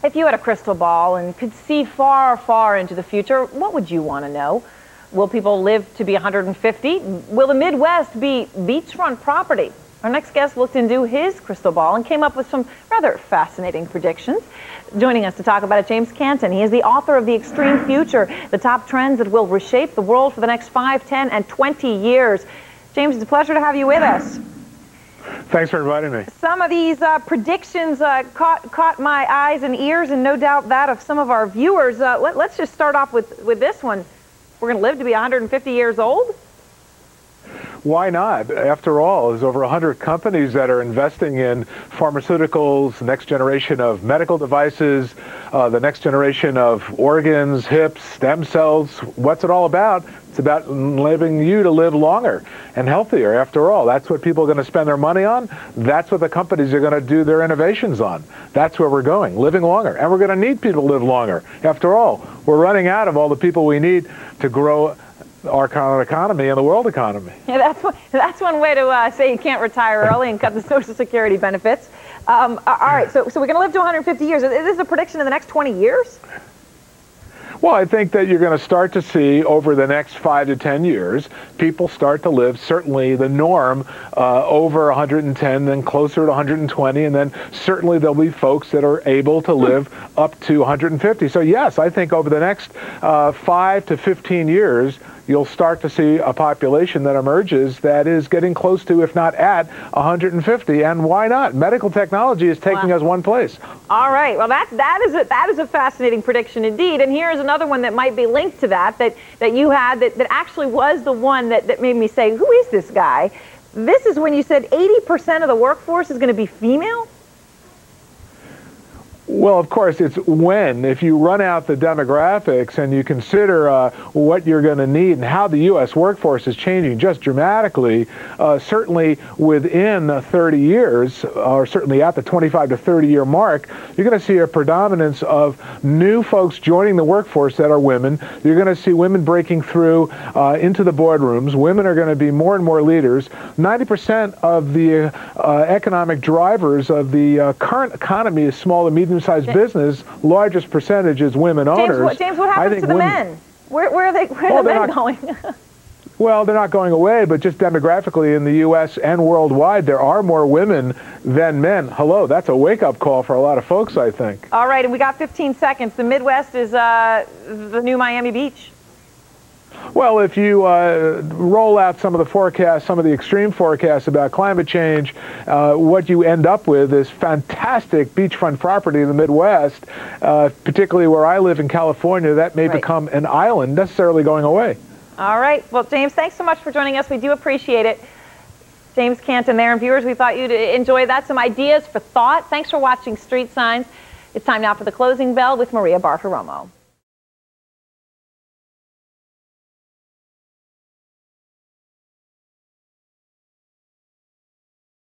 If you had a crystal ball and could see far, far into the future, what would you want to know? Will people live to be 150? Will the Midwest be beachfront property? Our next guest looked into his crystal ball and came up with some rather fascinating predictions. Joining us to talk about it, James Canton. He is the author of The Extreme Future, the top trends that will reshape the world for the next 5, 10, and 20 years. James, it's a pleasure to have you with us. Thanks for inviting me. Some of these predictions caught my eyes and ears, and no doubt that of some of our viewers. Let's just start off with this one. We're going to live to be 150 years old? Why not? After all, there's over 100 companies that are investing in pharmaceuticals, next generation of medical devices, the next generation of organs, hips, stem cells. What's it all about? It's about enabling you to live longer and healthier. After all, that's what people are going to spend their money on. That's what the companies are going to do their innovations on. That's where we're going, living longer. And we're going to need people to live longer. After all, we're running out of all the people we need to grow our economy and the world economy. Yeah, that's one way to say you can't retire early and cut the Social Security benefits. All right, so we're going to live to 150 years. Is this a prediction in the next 20 years? Well, I think that you're going to start to see over the next 5 to 10 years, people start to live, certainly the norm, over 110, then closer to 120, and then certainly there'll be folks that are able to live up to 150. So yes, I think over the next 5 to 15 years, you'll start to see a population that emerges that is getting close to, if not at, 150. And why not? Medical technology is taking us one place. All right. Well, that is a fascinating prediction indeed. And here's another one that might be linked to that you had that actually was the one that made me say, who is this guy? This is when you said 80% of the workforce is going to be female? Well, of course, it's when. If you run out the demographics and you consider what you're going to need and how the U.S. workforce is changing just dramatically, certainly within 30 years, or certainly at the 25 to 30-year mark, you're going to see a predominance of new folks joining the workforce that are women. You're going to see women breaking through into the boardrooms. Women are going to be more and more leaders. 90% of the economic drivers of the current economy is small to medium-sized business. Largest percentage is women owners. James, what happens to the men? Where are the men going? Well, they're not going away, but just demographically in the U.S. and worldwide, there are more women than men. Hello, that's a wake-up call for a lot of folks, I think. All right, and we got 15 seconds. The Midwest is the new Miami Beach. Well, if you roll out some of the forecasts, some of the extreme forecasts about climate change, what you end up with is fantastic beachfront property in the Midwest, particularly where I live in California. That may become an island, necessarily going away. All right. Well, James, thanks so much for joining us. We do appreciate it. James Canton there, and viewers, we thought you'd enjoy that. Some ideas for thought. Thanks for watching Street Signs. It's time now for the closing bell with Maria Bartiromo.